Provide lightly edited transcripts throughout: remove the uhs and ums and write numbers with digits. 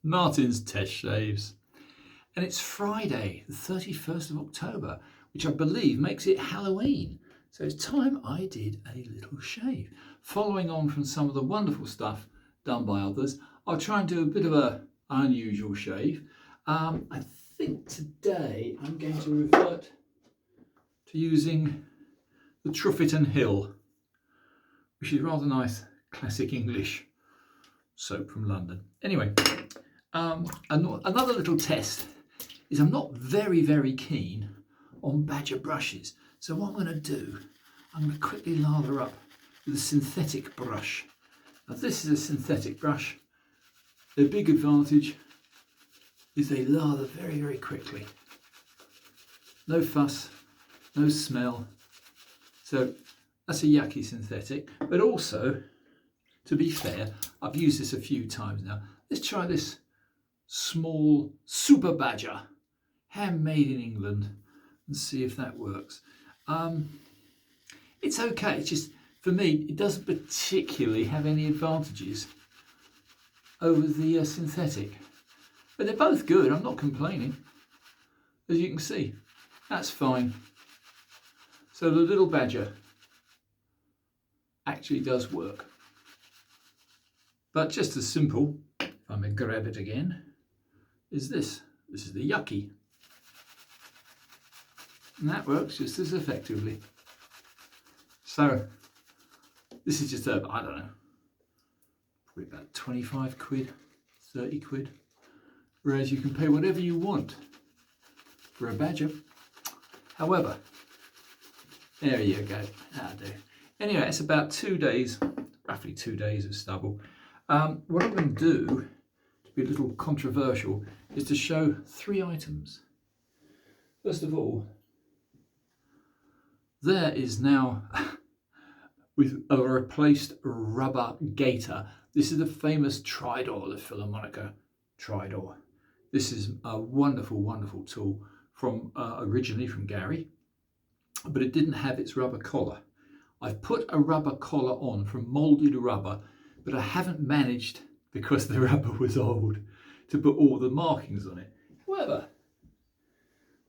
Martin's Test Shaves. And it's Friday, the 31st of October, which I believe makes it Halloween. So it's time I did a little shave. Following on from some of the wonderful stuff done by others, I'll try and do a bit of an unusual shave. I think today I'm going to revert to using the Truffitton Hill, which is rather nice, classic English soap from London. Anyway, another little test is I'm not very keen on badger brushes. So what I'm going to do, I'm going to quickly lather up with a synthetic brush. Now this is a synthetic brush. The big advantage is they lather very quickly. No fuss, no smell. So that's a yucky synthetic, but also, to be fair, I've used this a few times now. Let's try this small super badger, handmade in England, and see if that works. It's okay, it's just, for me, it doesn't particularly have any advantages over the synthetic. But they're both good, I'm not complaining. As you can see, that's fine. So the little badger actually does work. But just as simple, if I may grab it again, is this. This is the yucky. And that works just as effectively. So this is just I don't know, probably about 25 quid, 30 quid. Whereas you can pay whatever you want for a badger. However, there you go, that'll do. Anyway, it's about 2 days, roughly 2 days of stubble. What I'm going to do, to be a little controversial, is to show 3 items. First of all, there is now, with a replaced rubber gaiter. This is the famous Tridor, the Philharmonica Tridor. This is a wonderful tool from originally from Gary, but it didn't have its rubber collar. I've put a rubber collar on from moulded rubber, but I haven't managed, because the rubber was old, to put all the markings on it. However,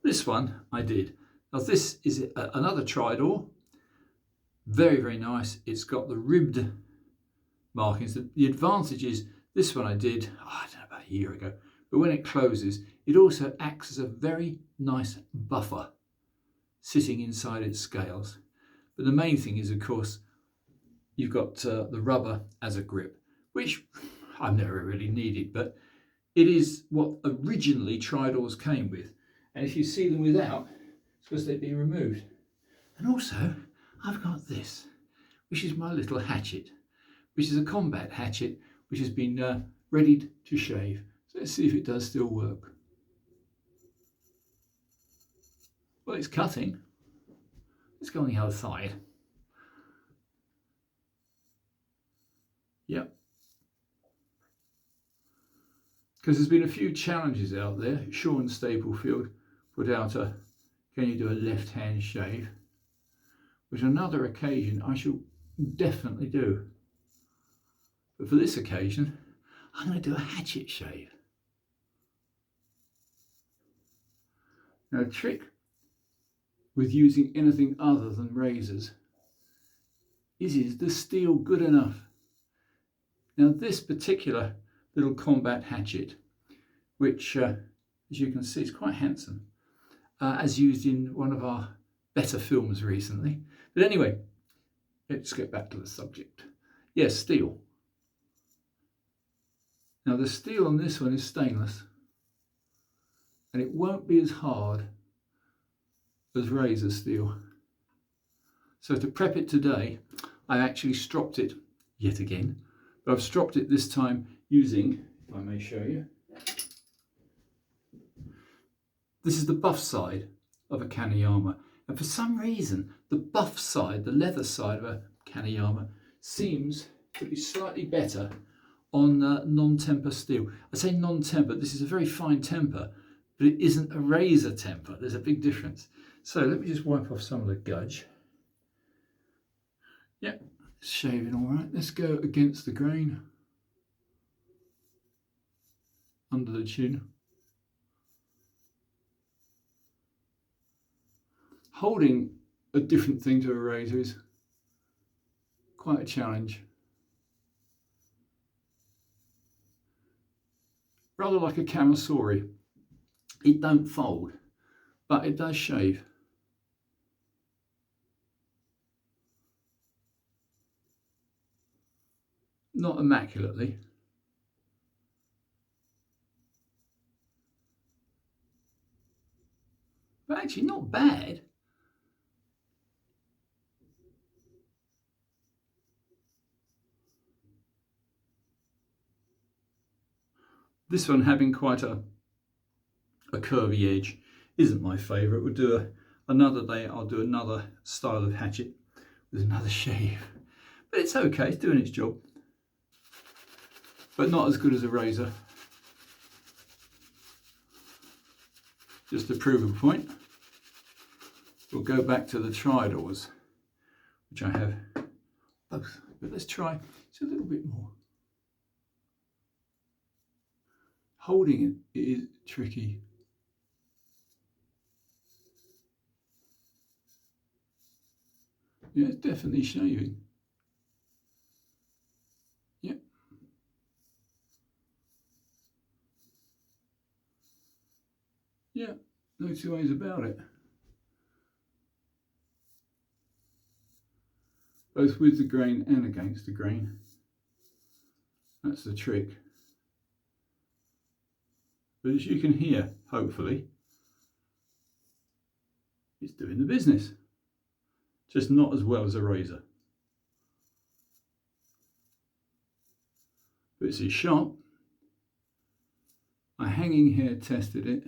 this one I did. Now this is another Tridor, very nice. It's got the ribbed markings. The advantage is, this one I did, I don't know, about a year ago, but when it closes, it also acts as a very nice buffer sitting inside its scales. But the main thing is, of course, you've got the rubber as a grip, which I've never really needed, but it is what originally Tridors came with. And if you see them without, it's because they've been removed. And also, I've got this, which is my little hatchet, which is a combat hatchet, which has been readied to shave. So let's see if it does still work. Well, it's cutting. Let's go on the other side. Yep. Because there's been a few challenges out there. Sean Staplefield put out a, can you do a left-hand shave? Which another occasion I shall definitely do. But for this occasion, I'm going to do a hatchet shave. Now, a trick with using anything other than razors is the steel good enough? Now, this particular little combat hatchet, which as you can see is quite handsome, as used in one of our better films recently. But anyway, let's get back to the subject. Yes, steel. Now the steel on this one is stainless, and it won't be as hard as razor steel. So to prep it today, I actually stropped it yet again, but I've stropped it this time using, if I may show you, this is the buff side of a Kaneyama. And for some reason, the buff side, the leather side of a Kaneyama, seems to be slightly better on non-temper steel. I say non-temper, this is a very fine temper, but it isn't a razor temper. There's a big difference. So let me just wipe off some of the gudge. Yep, it's shaving all right. Let's go against the grain. under the chin. Holding a different thing to a razor is quite a challenge. Rather like a Camasauri. It don't fold, but it does shave. Not immaculately. But actually not bad. This one having quite a curvy edge isn't my favourite. We'll do another day, I'll do another style of hatchet with another shave. But it's okay, it's doing its job. But not as good as a razor. Just to prove a point, we'll go back to the Tridors, which I have both. But let's try just a little bit more. Holding it is tricky. Yeah, it's definitely shaving. Yep. Yeah, no two ways about it. Both with the grain and against the grain. That's the trick. But as you can hear, hopefully, it's doing the business. Just not as well as a razor. But it's sharp. My hanging hair tested it.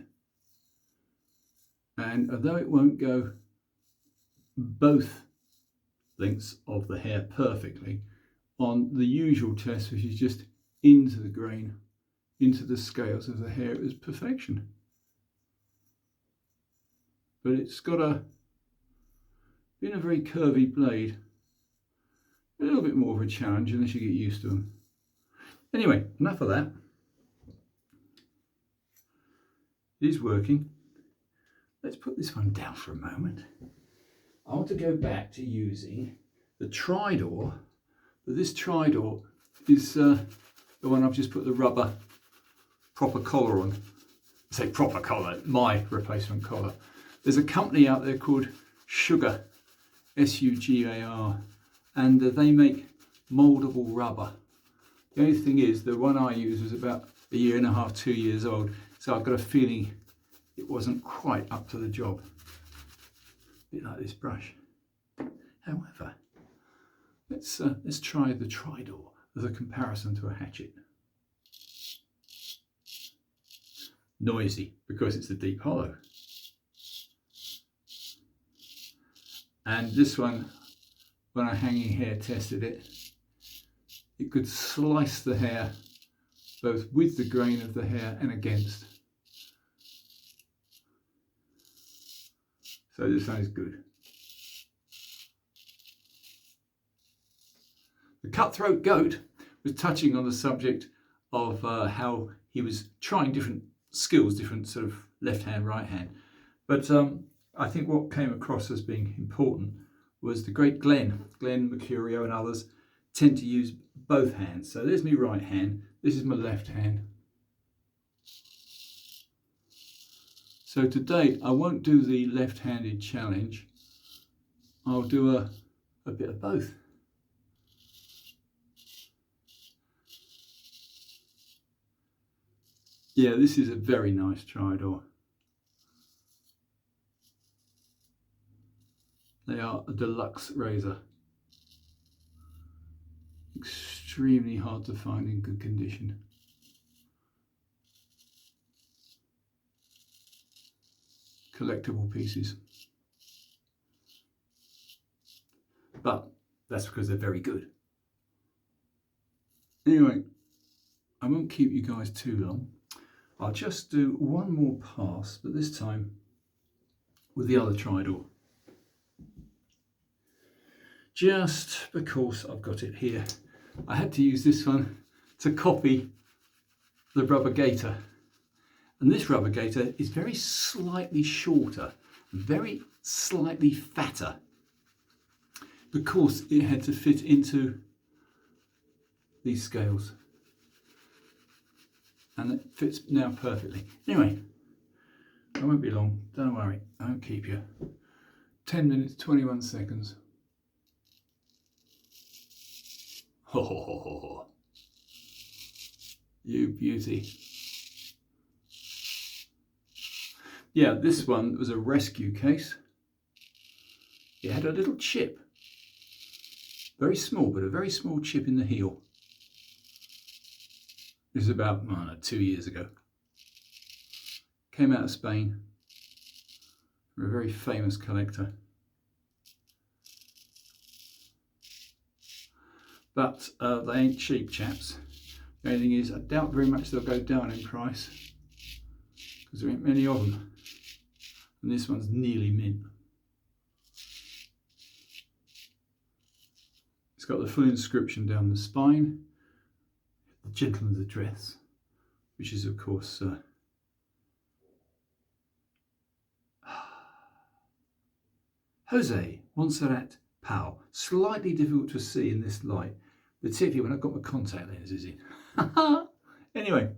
And although it won't go both lengths of the hair perfectly, on the usual test, which is just into the grain, into the scales of the hair, it was perfection. But it's got being a very curvy blade, a little bit more of a challenge unless you get used to them. Anyway, enough of that. It is working. Let's put this one down for a moment. I want to go back to using the Tridor, but this Tridor is the one I've just put the rubber proper collar on. I say proper collar, my replacement collar. There's a company out there called Sugar, S-U-G-A-R, and they make mouldable rubber. The only thing is, the one I use was about 1.5 years, 2 years old, so I've got a feeling it wasn't quite up to the job. A bit like this brush. However, let's try the Tridor as a comparison to a hatchet. Noisy because it's a deep hollow. And this one, when I hanging hair tested it, it could slice the hair both with the grain of the hair and against. So this one is good. The Cutthroat Goat was touching on the subject of how he was trying different skills, different sort of left hand, right hand. But I think what came across as being important was the great Glenn Mercurio and others tend to use both hands. So there's my right hand, this is my left hand. So today I won't do the left-handed challenge. I'll do a bit of both. Yeah, this is a very nice Tridor. They are a deluxe razor. Extremely hard to find in good condition. Collectible pieces. But that's because they're very good. Anyway, I won't keep you guys too long. I'll just do one more pass, but this time with the other Tridor. Just because I've got it here. I had to use this one to copy the Rubber Gator, And this rubber gaiter is very slightly shorter, very slightly fatter, because it had to fit into these scales. And it fits now perfectly. Anyway, I won't be long, don't worry, I won't keep you. 10 minutes, 21 seconds. Ho ho ho ho ho. You beauty. Yeah, this one was a rescue case. It had a little chip. Very small, but a very small chip in the heel. This is about 2 years ago. Came out of Spain. We're a very famous collector. But they ain't cheap, chaps. The only thing is, I doubt very much they'll go down in price, because there ain't many of them. And this one's nearly mint. It's got the full inscription down the spine, the gentleman's address, which is of course Jose Montserrat Pau. Slightly difficult to see in this light, particularly when I've got my contact lenses in. Anyway,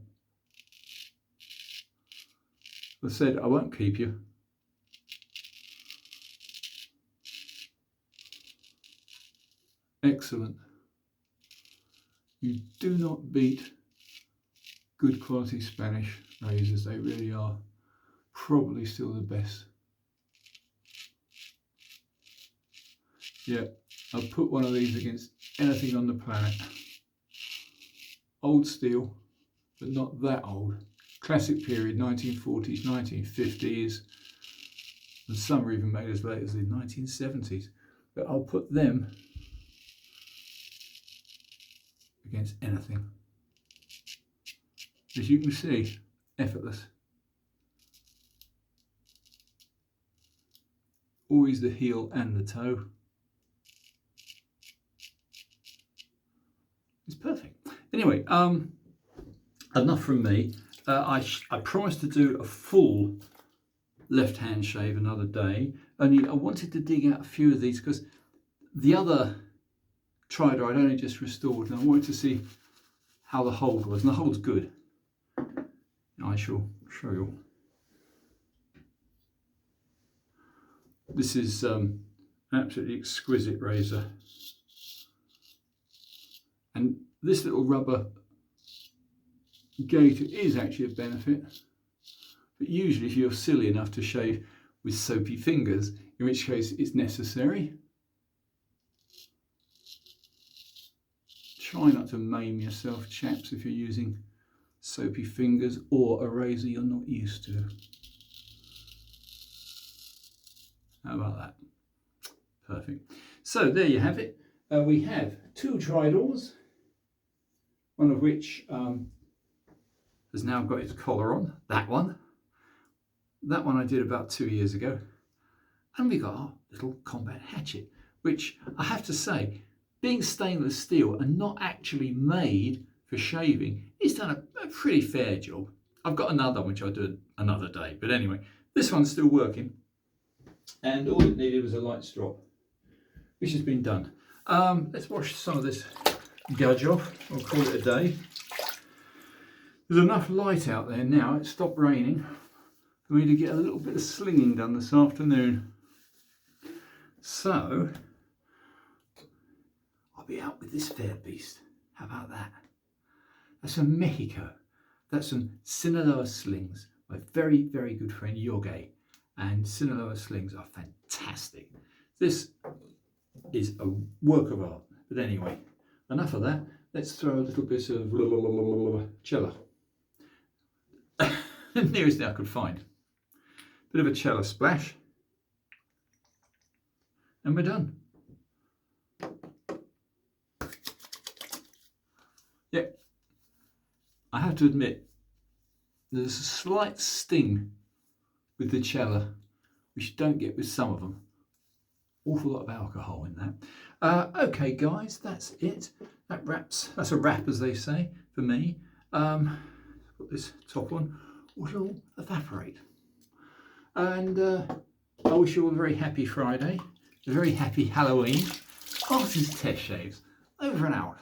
I said I won't keep you. Excellent. You do not beat good quality Spanish razors. They really are probably still the best. Yeah, I'll put one of these against anything on the planet. Old steel, but not that old. Classic period, 1940s, 1950s, and some are even made as late as the 1970s. But I'll put them against anything. As you can see, effortless. Always the heel and the toe. It's perfect. Anyway, enough from me. I promised to do a full left-hand shave another day. Only I wanted to dig out a few of these because the other Tridor I'd only just restored, and I wanted to see how the hold was, and the hold's good. I shall show you. This is an absolutely exquisite razor. And this little rubber gaiter is actually a benefit, but usually if you're silly enough to shave with soapy fingers, in which case it's necessary. Try not to maim yourself, chaps, if you're using soapy fingers or a razor you're not used to. How about that? Perfect. So there you have it. We have two Tridors, one of which has now got its collar on, that one. That one I did about 2 years ago. And we got our little combat hatchet, which I have to say, being stainless steel and not actually made for shaving, it's done a pretty fair job. I've got another one which I'll do another day, but anyway, this one's still working. And all it needed was a light strop, which has been done. Let's wash some of this gudge off. I'll call it a day. There's enough light out there now, it stopped raining, for me to get a little bit of slinging done this afternoon. So, I'll be out with this fair beast. How about that? That's from Mexico. That's from Sinaloa Slings, my very, very good friend Jorge. And Sinaloa Slings are fantastic. This is a work of art. But anyway, enough of that. Let's throw a little bit of cello. Nearest thing I could find. Bit of a cello splash. And we're done. Yeah, I have to admit, there's a slight sting with the cello, which you don't get with some of them. Awful lot of alcohol in that. Okay, guys, that's it. That's a wrap, as they say, for me. Put this top on. will evaporate. And I wish you all a very happy Friday, a very happy Halloween. Artist Test Shaves, over and out.